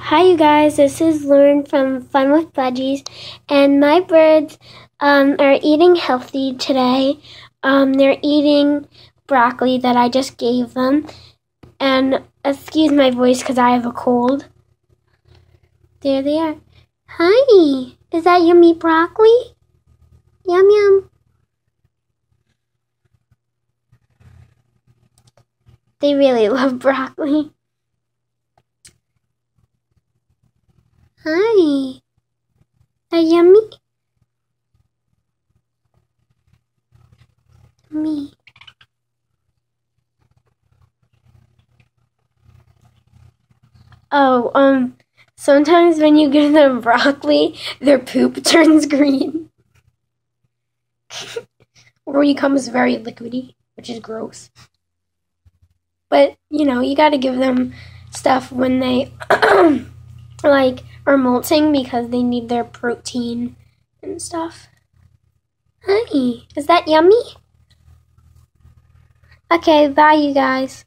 Hi you guys, this is Lauren from Fun with Budgies, and my birds are eating healthy today. They're eating broccoli that I just gave them, and excuse my voice because I have a cold. There they are. Hi, is that yummy broccoli? Yum yum. They really love broccoli. Hi. Are yummy? Me. Oh, sometimes when you give them broccoli, their poop turns green. Or becomes very liquidy, which is gross. But, you gotta give them stuff when they are molting because they need their protein and stuff. Hi, is that yummy? Okay, bye you guys.